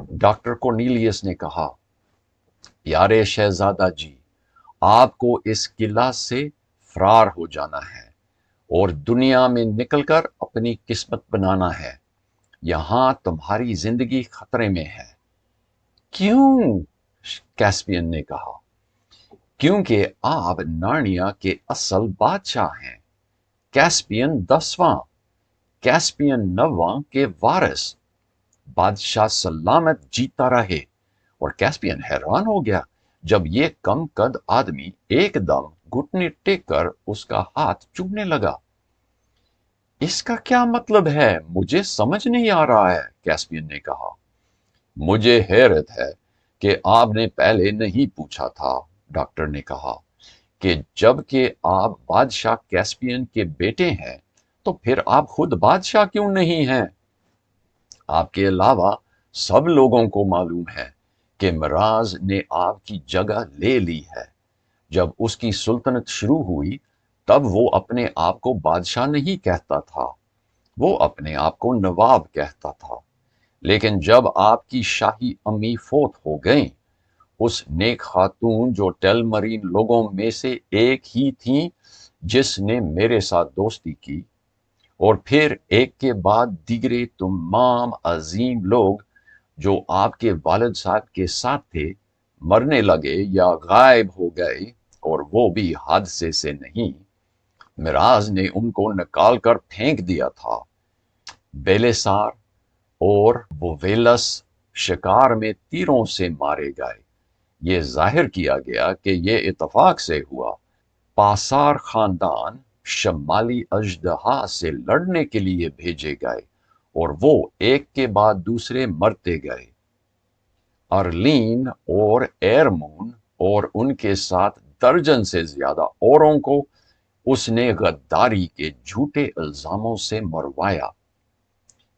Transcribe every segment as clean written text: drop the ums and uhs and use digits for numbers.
Doctor Cornelis نے کہا، پیارے شہزادہ جی، آپ کو اس قلعہ سے فرار ہو جانا ہے اور دنیا میں نکل کر اپنی قسمت بنانا ہے۔ یہاں تمہاری زندگی خطرے میں ہے۔ کیوں؟ کیسپین نے کہا۔ کیونکہ آپ نارنیا کے اصل بادشاہ ہیں، کیسپین 10واں، کیسپین 9واں کے وارث۔ بادشاہ سلامت جیتا رہے۔ اور کیسپین حیران ہو گیا جب یہ کم قد آدمی ایک دم گھٹنے ٹیک کر اس کا ہاتھ چومنے لگا۔ اس کا کیا مطلب ہے؟ مجھے سمجھ نہیں آ رہا ہے، کیسپین نے کہا۔ مجھے حیرت ہے کہ آپ نے پہلے نہیں پوچھا تھا، ڈاکٹر نے کہا، کہ جب کہ آپ بادشاہ کیسپین کے بیٹے ہیں تو پھر آپ خود بادشاہ کیوں نہیں ہیں؟ آپ کے علاوہ سب لوگوں کو معلوم ہے کہ مراز نے آپ کی جگہ لے لی ہے۔ جب اس کی سلطنت شروع ہوئی تب وہ اپنے آپ کو بادشاہ نہیں کہتا تھا، وہ اپنے آپ کو نواب کہتا تھا۔ لیکن جب آپ کی شاہی امی فوت ہو گئیں، اس نیک خاتون جو ٹیل مرین لوگوں میں سے ایک ہی تھیں جس نے میرے ساتھ دوستی کی، اور پھر ایک کے بعد دیگرے تمام عظیم لوگ جو آپ کے والد صاحب کے ساتھ تھے مرنے لگے یا غائب ہو گئے، اور وہ بھی حادثے سے نہیں، مراز نے ان کو نکال کر پھینک دیا تھا۔ بیلسار اور بوویلس شکار میں تیروں سے مارے گئے۔ یہ ظاہر کیا گیا کہ یہ اتفاق سے ہوا۔ پاسار خاندان شمالی اژدہا سے لڑنے کے لیے بھیجے گئے اور وہ ایک کے بعد دوسرے مرتے گئے۔ ارلین اور ایرمون اور ان کے ساتھ درجن سے زیادہ اوروں کو اس نے غداری کے جھوٹے الزاموں سے مروایا۔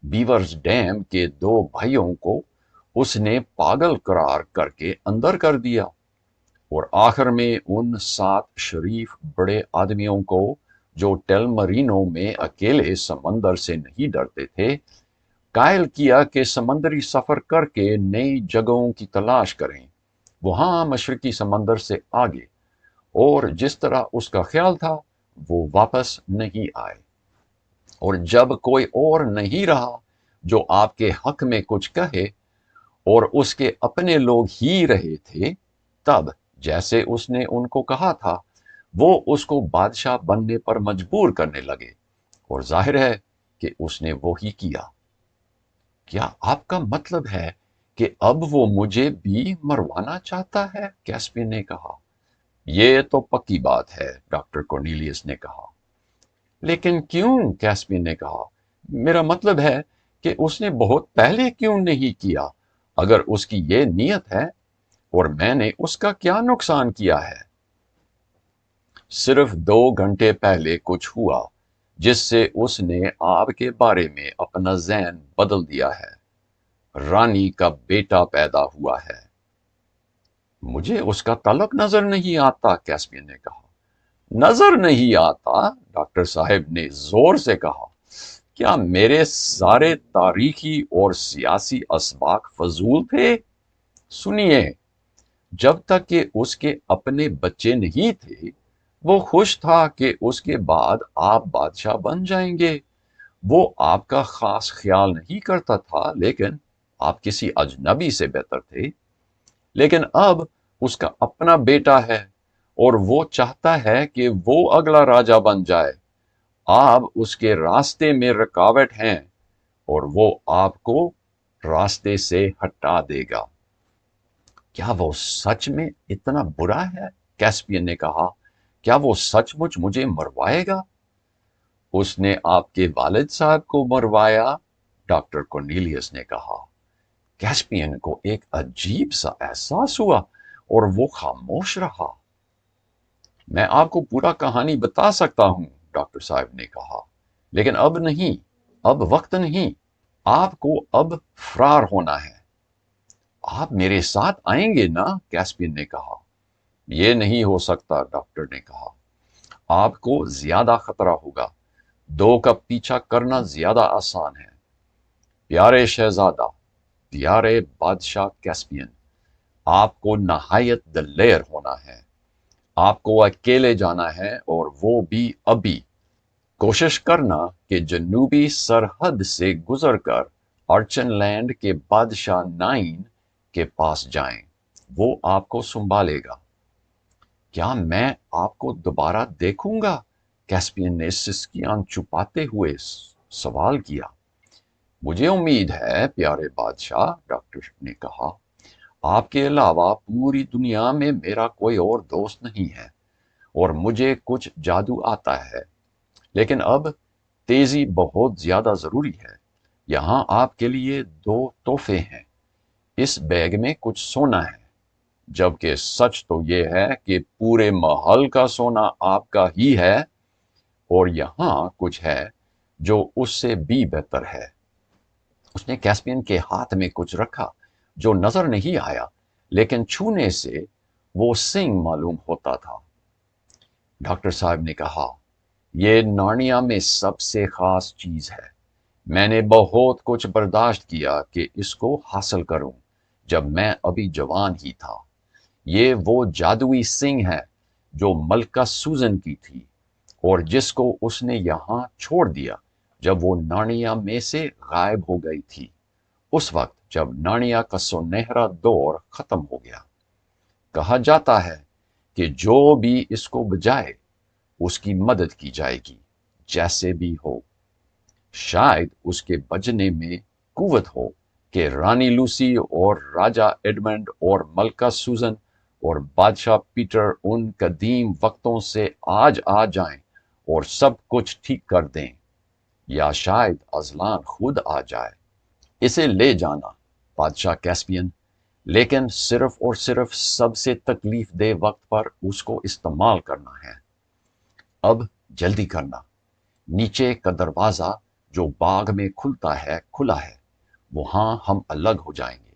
بیورز ڈیم کے 2 بھائیوں کو اس نے پاگل قرار کر کے اندر کر دیا، اور آخر میں ان 7 شریف بڑے آدمیوں کو جو ٹیل مرینوں میں اکیلے سمندر سے نہیں ڈرتے تھے، قائل کیا کہ سمندری سفر کر کے نئی جگہوں کی تلاش کریں، وہاں مشرقی سمندر سے آگے، اور جس طرح اس کا خیال تھا وہ واپس نہیں آئے۔ اور جب کوئی اور نہیں رہا جو آپ کے حق میں کچھ کہے، اور اس کے اپنے لوگ ہی رہے تھے، تب جیسے اس نے ان کو کہا تھا وہ اس کو بادشاہ بننے پر مجبور کرنے لگے، اور ظاہر ہے کہ اس نے وہی کیا۔ کیا آپ کا مطلب ہے کہ اب وہ مجھے بھی مروانا چاہتا ہے؟ کیسپین نے کہا۔ یہ تو پکی بات ہے، ڈاکٹر کورنیلیس نے کہا۔ لیکن کیوں؟ کیسپین نے کہا۔ میرا مطلب ہے کہ اس نے بہت پہلے کیوں نہیں کیا؟ اگر اس کی یہ نیت ہے، اور میں نے اس کا کیا نقصان کیا ہے؟ صرف 2 گھنٹے پہلے کچھ ہوا جس سے اس نے آپ کے بارے میں اپنا ذہن بدل دیا ہے۔ رانی کا بیٹا پیدا ہوا ہے۔ مجھے اس کا تعلق نظر نہیں آتا، کیسپین نے کہا۔ نظر نہیں آتا؟ ڈاکٹر صاحب نے زور سے کہا۔ کیا میرے سارے تاریخی اور سیاسی اسباق فضول تھے؟ سنیے، جب تک کہ اس کے اپنے بچے نہیں تھے وہ خوش تھا کہ اس کے بعد آپ بادشاہ بن جائیں گے۔ وہ آپ کا خاص خیال نہیں کرتا تھا، لیکن آپ کسی اجنبی سے بہتر تھے۔ لیکن اب اس کا اپنا بیٹا ہے اور وہ چاہتا ہے کہ وہ اگلا راجا بن جائے۔ آپ اس کے راستے میں رکاوٹ ہیں اور وہ آپ کو راستے سے ہٹا دے گا۔ کیا وہ سچ میں اتنا برا ہے؟ کیسپین نے کہا۔ کیا وہ سچ مچ مجھے مروائے گا؟ اس نے آپ کے والد صاحب کو مروایا، ڈاکٹر کورنیلیس نے کہا۔ کیسپین کو ایک عجیب سا احساس ہوا اور وہ خاموش رہا۔ میں آپ کو پورا کہانی بتا سکتا ہوں، ڈاکٹر صاحب نے کہا، لیکن اب نہیں، اب وقت نہیں، آپ کو اب فرار ہونا ہے۔ آپ میرے ساتھ آئیں گے نا؟ کیسپین نے کہا۔ یہ نہیں ہو سکتا، ڈاکٹر نے کہا۔ آپ کو زیادہ خطرہ ہوگا، 2 کا پیچھا کرنا زیادہ آسان ہے۔ پیارے شہزادہ، پیارے بادشاہ کیسپین، آپ کو نہایت دلیر ہونا ہے۔ آپ کو اکیلے جانا ہے اور وہ بھی ابھی۔ کوشش کرنا کہ جنوبی سرحد سے گزر کر ارچن لینڈ کے بادشاہ نائن کے پاس جائیں، وہ آپ کو سنبھالے گا۔ کیا میں آپ کو دوبارہ دیکھوں گا؟ کیسپین نے سسکیاں چھپاتے ہوئے سوال کیا۔ مجھے امید ہے پیارے بادشاہ، ڈاکٹر نے کہا، آپ کے علاوہ پوری دنیا میں میرا کوئی اور دوست نہیں ہے، اور مجھے کچھ جادو آتا ہے، لیکن اب تیزی بہت زیادہ ضروری ہے۔ یہاں آپ کے لیے 2 تحفے ہیں۔ اس بیگ میں کچھ سونا ہے، جبکہ سچ تو یہ ہے کہ پورے محل کا سونا آپ کا ہی ہے، اور یہاں کچھ ہے جو اس سے بھی بہتر ہے۔ اس نے کیسپین کے ہاتھ میں کچھ رکھا جو نظر نہیں آیا، لیکن چھونے سے وہ سنگ معلوم ہوتا تھا۔ ڈاکٹر صاحب نے کہا، یہ نارنیا میں سب سے خاص چیز ہے۔ میں نے بہت کچھ برداشت کیا کہ اس کو حاصل کروں جب میں ابھی جوان ہی تھا۔ یہ وہ جادوئی سنگ ہے جو ملکہ سوزن کی تھی، اور جس کو اس نے یہاں چھوڑ دیا جب وہ نارنیا میں سے غائب ہو گئی تھی، اس وقت جب نارنیا کا سنہرا دور ختم ہو گیا۔ کہا جاتا ہے کہ جو بھی اس کو بجائے اس کی مدد کی جائے گی، جیسے بھی ہو۔ شاید اس کے بجنے میں قوت ہو کہ رانی لوسی اور راجہ ایڈمنڈ اور ملکہ سوزن اور بادشاہ پیٹر ان قدیم وقتوں سے آج آ جائیں اور سب کچھ ٹھیک کر دیں، یا شاید ازلان خود آ جائے۔ اسے لے جانا بادشاہ کیسپین، لیکن صرف اور صرف سب سے تکلیف دہ وقت پر اس کو استعمال کرنا ہے۔ اب جلدی کرنا۔ نیچے کا دروازہ جو باغ میں کھلتا ہے کھلا ہے، وہاں ہم الگ ہو جائیں گے۔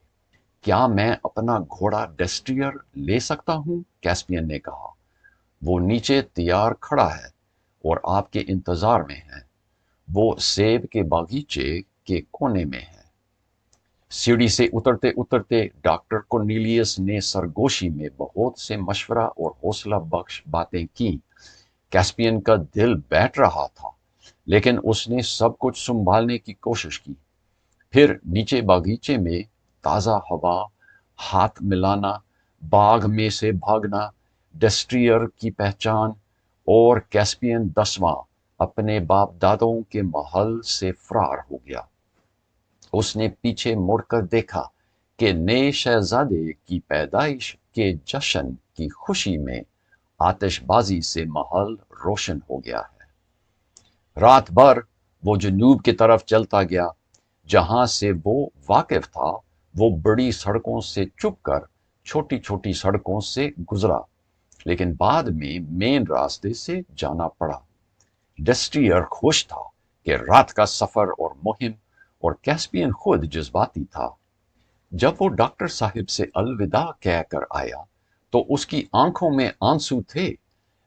کیا میں اپنا گھوڑا ڈسٹریئر لے سکتا ہوں؟ کیسپین نے کہا۔ وہ نیچے تیار کھڑا ہے اور آپ کے انتظار میں ہے۔ وہ سیب کے باغیچے کے کونے میں ہے۔ سیڑھی سے اترتے اترتے ڈاکٹر کورنیلیس نے سرگوشی میں بہت سے مشورہ اور حوصلہ بخش باتیں کی۔ کیسپین کا دل بیٹھ رہا تھا، لیکن اس نے سب کچھ سنبھالنے کی کوشش کی۔ پھر نیچے باغیچے میں تازہ ہوا، ہاتھ ملانا، باغ میں سے بھاگنا، ڈسٹریئر کی پہچان، اور کیسپین 10واں اپنے باپ دادوں کے محل سے فرار ہو گیا۔ اس نے پیچھے مڑ کر دیکھا کہ نئے شہزادے کی پیدائش کے جشن کی خوشی میں آتش بازی سے محل روشن ہو گیا ہے۔ رات بھر وہ جنوب کی طرف چلتا گیا۔ جہاں سے وہ واقف تھا وہ بڑی سڑکوں سے چپ کر چھوٹی چھوٹی سڑکوں سے گزرا، لیکن بعد میں مین راستے سے جانا پڑا۔ ڈسٹریئر خوش تھا کہ رات کا سفر اور مہم، اور کیسپین خود جذباتی تھا۔ جب وہ ڈاکٹر صاحب سے الوداع کہہ کر آیا تو اس کی آنکھوں میں آنسو تھے،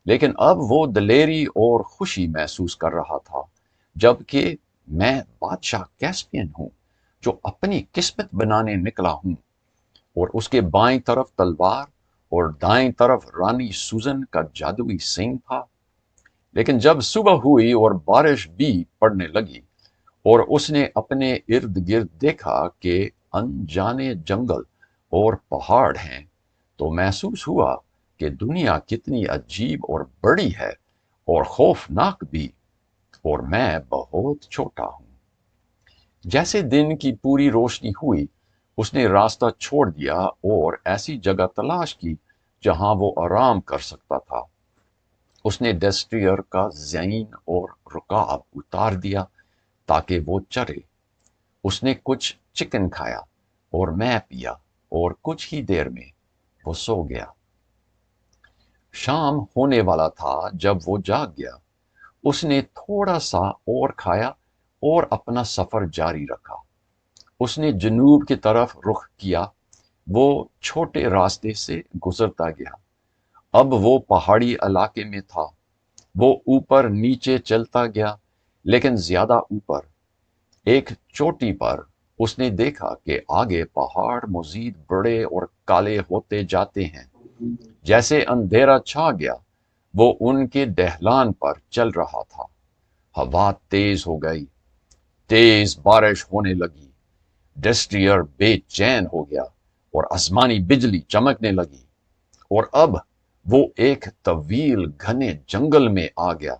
لیکن اب وہ دلیری اور خوشی محسوس کر رہا تھا، جبکہ میں بادشاہ کیسپین ہوں جو اپنی قسمت بنانے نکلا ہوں۔ اور اس کے بائیں طرف تلوار اور دائیں طرف رانی سوزن کا جادوئی سنگ تھا۔ لیکن جب صبح ہوئی اور بارش بھی پڑنے لگی، اور اس نے اپنے ارد گرد دیکھا کہ انجانے جنگل اور پہاڑ ہیں، تو محسوس ہوا کہ دنیا کتنی عجیب اور بڑی ہے اور خوفناک بھی، اور میں بہت چھوٹا ہوں۔ جیسے دن کی پوری روشنی ہوئی، اس نے راستہ چھوڑ دیا اور ایسی جگہ تلاش کی جہاں وہ آرام کر سکتا تھا۔ اس نے ڈسٹریئر کا زین اور رکاب اتار دیا تاکہ وہ چرے۔ اس نے کچھ چکن کھایا اور میں پیا، اور کچھ ہی دیر میں وہ سو گیا۔ شام ہونے والا تھا جب وہ جاگ گیا۔ اس نے تھوڑا سا اور کھایا اور اپنا سفر جاری رکھا۔ اس نے جنوب کی طرف رخ کیا۔ وہ چھوٹے راستے سے گزرتا گیا۔ اب وہ پہاڑی علاقے میں تھا۔ وہ اوپر نیچے چلتا گیا، لیکن زیادہ اوپر۔ ایک چوٹی پر اس نے دیکھا کہ آگے پہاڑ مزید بڑے اور کالے ہوتے جاتے ہیں۔ جیسے اندھیرا چھا گیا وہ ان کے دہلان پر چل رہا تھا۔ ہوا تیز ہو گئی، تیز بارش ہونے لگی، ڈسٹریئر بے چین ہو گیا اور آسمانی بجلی چمکنے لگی، اور اب وہ ایک طویل گھنے جنگل میں آ گیا،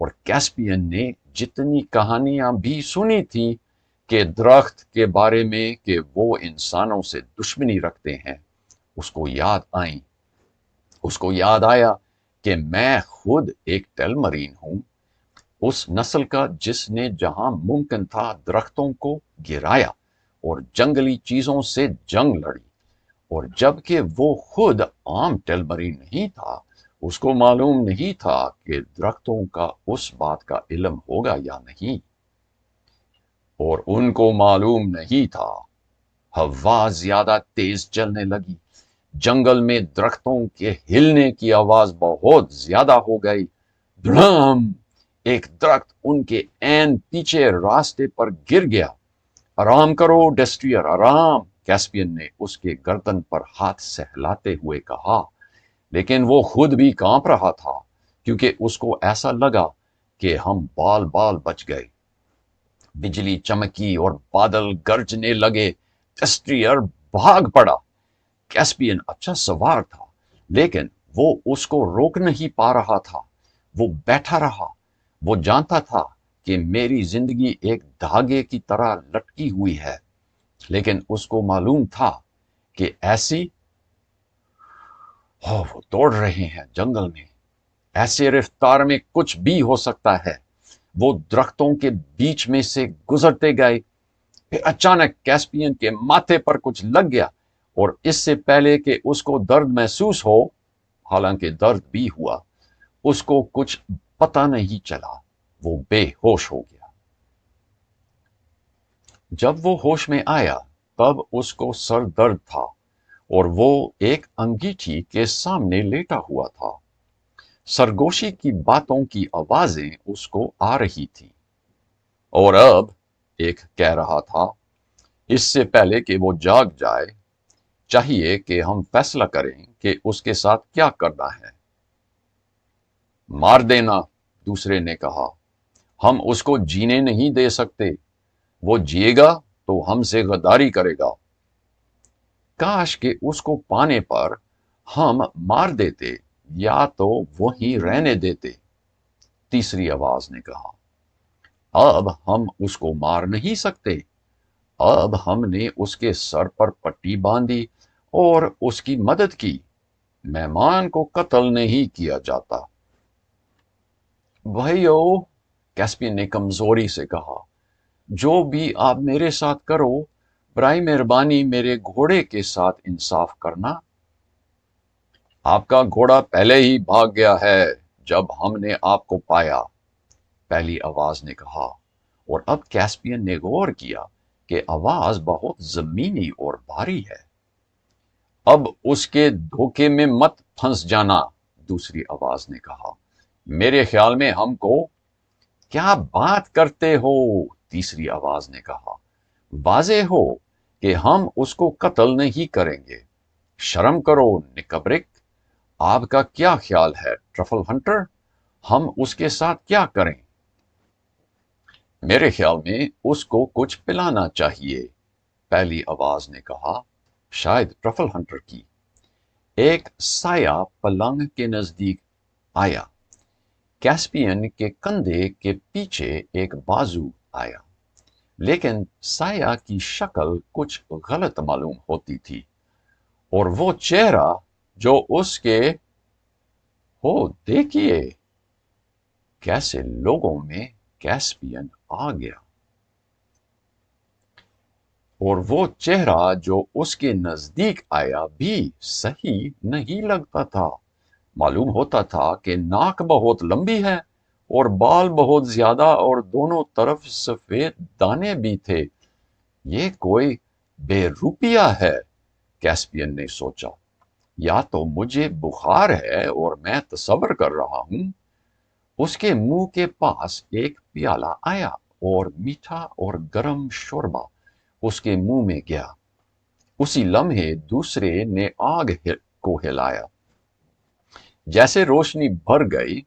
اور کیسپین نے جتنی کہانیاں بھی سنی تھیں کہ درخت کے بارے میں کہ وہ انسانوں سے دشمنی رکھتے ہیں، اس کو یاد آئیں۔ اس کو یاد آیا کہ میں خود ایک ٹیل مرین ہوں، اس نسل کا جس نے جہاں ممکن تھا درختوں کو گرایا اور جنگلی چیزوں سے جنگ لڑی، اور جبکہ وہ خود عام ٹیل مرین نہیں تھا، اس کو معلوم نہیں تھا کہ درختوں کا اس بات کا علم ہوگا یا نہیں، اور ان کو معلوم نہیں تھا۔ ہوا زیادہ تیز چلنے لگی، جنگل میں درختوں کے ہلنے کی آواز بہت زیادہ ہو گئی۔ دھڑام! ایک درخت ان کے عین پیچھے راستے پر گر گیا۔ آرام کرو ڈسٹریئر، آرام، کیسپین نے اس کے گردن پر ہاتھ سہلاتے ہوئے کہا، لیکن وہ خود بھی کانپ رہا تھا کیونکہ اس کو ایسا لگا کہ ہم بال بال بچ گئے۔ بجلی چمکی اور بادل گرجنے لگے، ڈسٹریئر بھاگ پڑا۔ کیسپین اچھا سوار تھا لیکن وہ اس کو روک نہیں پا رہا تھا۔ وہ بیٹھا رہا۔ وہ جانتا تھا کہ میری زندگی ایک دھاگے کی طرح لٹکی ہوئی ہے، لیکن اس کو معلوم تھا کہ ایسی وہ دوڑ رہے ہیں جنگل میں، ایسے رفتار میں کچھ بھی ہو سکتا ہے۔ وہ درختوں کے بیچ میں سے گزرتے گئے، پھر اچانک کیسپین کے ماتھے پر کچھ لگ گیا، اور اس سے پہلے کہ اس کو درد محسوس ہو، حالانکہ درد بھی ہوا، اس کو کچھ پتہ نہیں چلا، وہ بے ہوش ہو گیا۔ جب وہ ہوش میں آیا تب اس کو سر درد تھا اور وہ ایک انگیٹھی کے سامنے لیٹا ہوا تھا۔ سرگوشی کی باتوں کی آوازیں اس کو آ رہی تھی، اور اب ایک کہہ رہا تھا، اس سے پہلے کہ وہ جاگ جائے چاہیے کہ ہم فیصلہ کریں کہ اس کے ساتھ کیا کرنا ہے۔ مار دینا، دوسرے نے کہا، ہم اس کو جینے نہیں دے سکتے، وہ جیے گا تو ہم سے غداری کرے گا۔ کاش کہ اس کو پانے پر ہم مار دیتے یا تو وہیں رہنے دیتے، تیسری آواز نے کہا۔ اب ہم اس کو مار نہیں سکتے، اب ہم نے اس کے سر پر پٹی باندھی اور اس کی مدد کی، مہمان کو قتل نہیں کیا جاتا۔ بھائیو، کیسپین نے کمزوری سے کہا، جو بھی آپ میرے ساتھ کرو، برائے مہربانی میرے گھوڑے کے ساتھ انصاف کرنا۔ آپ کا گھوڑا پہلے ہی بھاگ گیا ہے جب ہم نے آپ کو پایا، پہلی آواز نے کہا، اور اب کیسپین نے غور کیا کہ آواز بہت زمینی اور بھاری ہے۔ اب اس کے دھوکے میں مت پھنس جانا، دوسری آواز نے کہا، میرے خیال میں ہم کو کیا بات کرتے ہو، تیسری آواز نے کہا، واضح ہو کہ ہم اس کو قتل نہیں کریں گے، شرم کرو نکبرک، آپ کا کیا خیال ہے ٹرفل ہنٹر، ہم اس کے ساتھ کیا کریں؟ میرے خیال میں اس کو کچھ پلانا چاہیے، پہلی آواز نے کہا، شاید ٹرفل ہنٹر کی۔ ایک سایہ پلنگ کے نزدیک آیا، کیسپین کے کندھے کے پیچھے ایک بازو آیا، لیکن سایہ کی شکل کچھ غلط معلوم ہوتی تھی، اور وہ چہرہ جو اس کے دیکھیے کیسے لوگوں میں کیسپین آ گیا، اور وہ چہرہ جو اس کے نزدیک آیا بھی صحیح نہیں لگتا تھا۔ معلوم ہوتا تھا کہ ناک بہت لمبی ہے اور بال بہت زیادہ اور دونوں طرف سفید دانے بھی تھے۔ یہ کوئی بے روپیہ ہے، کیسپین نے سوچا، یا تو مجھے بخار ہے اور میں تصور کر رہا ہوں۔ اس کے منہ کے پاس ایک پیالہ آیا اور میٹھا اور گرم شوربہ، اس کے منہ میں گیا۔ اسی لمحے دوسرے نے آگ کو ہلایا۔ جیسے روشنی بھر گئی،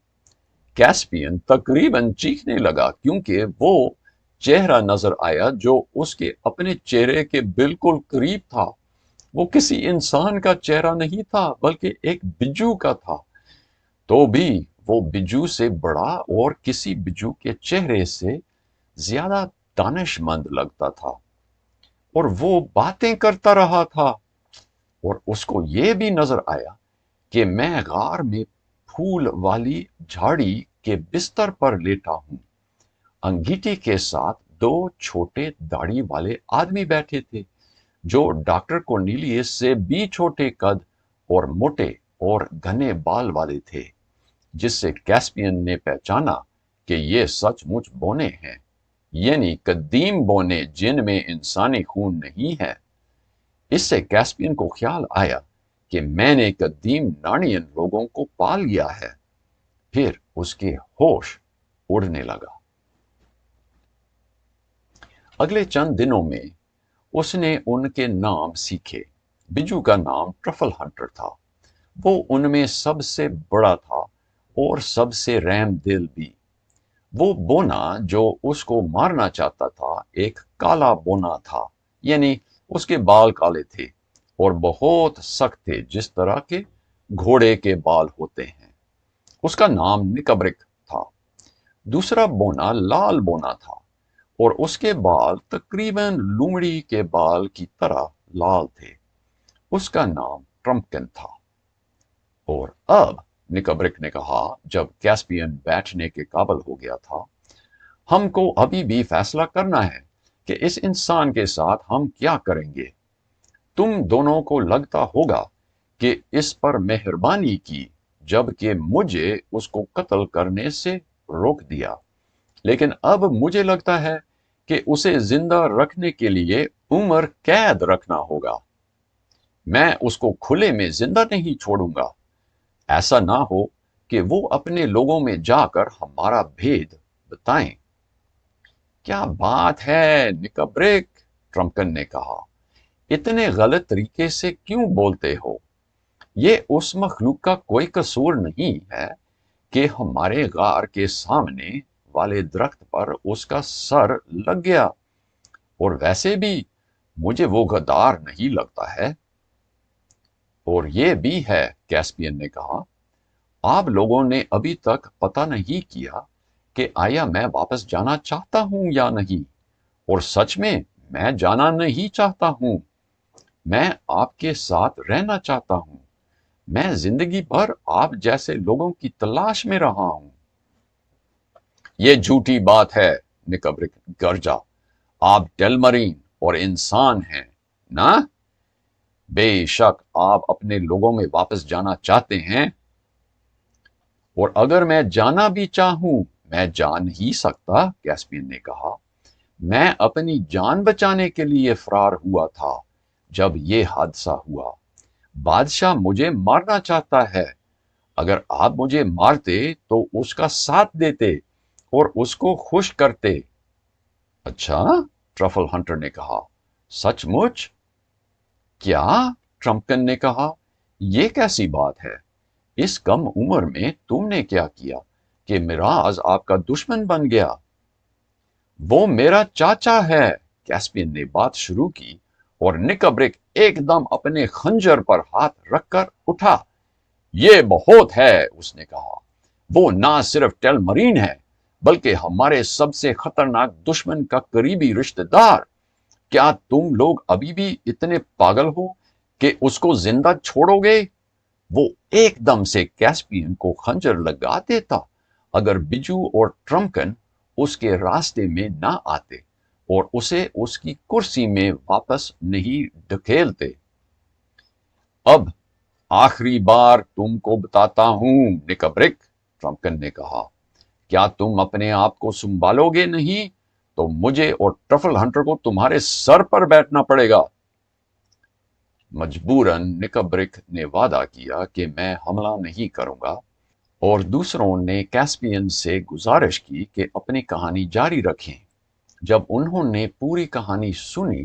کیسپین تقریباً چیخنے لگا، کیونکہ وہ چہرہ نظر آیا جو اس کے اپنے چہرے کے بالکل قریب تھا۔ وہ کسی انسان کا چہرہ نہیں تھا بلکہ ایک بجو کا تھا، تو بھی وہ بجو سے بڑا اور کسی بجو کے چہرے سے زیادہ دانش مند لگتا تھا، اور وہ باتیں کرتا رہا تھا۔ اور اس کو یہ بھی نظر آیا کہ میں غار میں پھول والی جھاڑی کے بستر پر لیٹا ہوں۔ انگیٹھی کے ساتھ دو چھوٹے داڑھی والے آدمی بیٹھے تھے، جو ڈاکٹر کورنیلیس سے بھی چھوٹے قد اور موٹے اور گھنے بال والے تھے، جس سے کیسپین نے پہچانا کہ یہ سچ مچ بونے ہیں، یعنی قدیم بونے جن میں انسانی خون نہیں ہے۔ اس سے کیسپین کو خیال آیا کہ میں نے قدیم نارنین لوگوں کو پا لیا ہے۔ پھر اس کے ہوش اڑنے لگا۔ اگلے چند دنوں میں اس نے ان کے نام سیکھے۔ بجو کا نام ٹرفل ہنٹر تھا۔ وہ ان میں سب سے بڑا تھا اور سب سے رحم دل بھی۔ وہ بونا جو اس کو مارنا چاہتا تھا ایک کالا بونا تھا، یعنی اس کے بال کالے تھے اور بہت سخت تھے، جس طرح کے گھوڑے کے بال ہوتے ہیں۔ اس کا نام نکبرک تھا۔ دوسرا بونا لال بونا تھا اور اس کے بال تقریباً لومڑی کے بال کی طرح لال تھے۔ اس کا نام ٹرمپکن تھا۔ اور اب نکبرک نے کہا، جب کیسپین بیٹھنے کے قابل ہو گیا تھا، ہم کو ابھی بھی فیصلہ کرنا ہے کہ اس انسان کے ساتھ ہم کیا کریں گے۔ تم دونوں کو لگتا ہوگا کہ اس پر مہربانی کی جبکہ مجھے اس کو قتل کرنے سے روک دیا، لیکن اب مجھے لگتا ہے کہ اسے زندہ رکھنے کے لیے عمر قید رکھنا ہوگا۔ میں اس کو کھلے میں زندہ نہیں چھوڑوں گا۔ ایسا نہ ہو کہ وہ اپنے لوگوں میں جا کر ہمارا بھید بتائیں۔ کیا بات ہے نکبرک، ٹرمپکن نے کہا، اتنے غلط طریقے سے کیوں بولتے ہو؟ یہ اس مخلوق کا کوئی قصور نہیں ہے کہ ہمارے غار کے سامنے والے درخت پر اس کا سر لگ گیا، اور ویسے بھی مجھے وہ غدار نہیں لگتا ہے۔ اور یہ بھی ہے، کیسپین نے کہا، آپ لوگوں نے ابھی تک پتہ نہیں کیا کہ آیا میں واپس جانا چاہتا ہوں یا نہیں، اور سچ میں جانا نہیں چاہتا ہوں۔ میں آپ کے ساتھ رہنا چاہتا ہوں۔ میں زندگی بھر آپ جیسے لوگوں کی تلاش میں رہا ہوں۔ یہ جھوٹی بات ہے، نکبرک گرجا، آپ ٹیلمرین اور انسان ہیں نا؟ بے شک آپ اپنے لوگوں میں واپس جانا چاہتے ہیں، اور اگر میں جانا بھی چاہوں میں جا نہیں سکتا، کیسپین نے کہا۔ میں اپنی جان بچانے کے لیے فرار ہوا تھا جب یہ حادثہ ہوا۔ بادشاہ مجھے مارنا چاہتا ہے۔ اگر آپ مجھے مارتے تو اس کا ساتھ دیتے اور اس کو خوش کرتے۔ اچھا، ٹرفل ہنٹر نے کہا، سچ مچ؟ کیا؟ ٹرمپکن نے کہا، یہ کیسی بات ہے؟ اس کم عمر میں تم نے کیا کیا کہ میراث آپ کا دشمن بن گیا؟ وہ میرا چاچا ہے، کیسپین نے بات شروع کی، اور نکبرک ایک دم اپنے خنجر پر ہاتھ رکھ کر اٹھا۔ یہ بہت ہے، اس نے کہا، وہ نہ صرف ٹیلمرین ہے بلکہ ہمارے سب سے خطرناک دشمن کا قریبی رشتہ دار۔ کیا تم لوگ ابھی بھی اتنے پاگل ہو کہ اس کو زندہ چھوڑو گے؟ وہ ایک دم سے کیسپین کو خنجر لگا دیتا اگر بجو اور ٹرمپکن اس کے راستے میں نہ آتے اور اسے اس کی کرسی میں واپس نہیں ڈھکیلتے۔ اب آخری بار تم کو بتاتا ہوں، نکبرک، ٹرمپکن نے کہا، کیا تم اپنے آپ کو سنبھالو گے نہیں تو مجھے اور ٹرفل ہنٹر کو تمہارے سر پر بیٹھنا پڑے گا۔ مجبوراً نکبرک نے وعدہ کیا کہ میں حملہ نہیں کروں گا، اور دوسروں نے کیسپین سے گزارش کی کہ اپنی کہانی جاری رکھیں۔ جب انہوں نے پوری کہانی سنی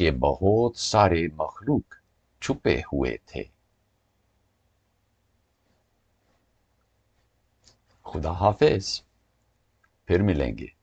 کہ بہت سارے مخلوق چھپے ہوئے تھے۔ خدا حافظ، پھر ملیں گے۔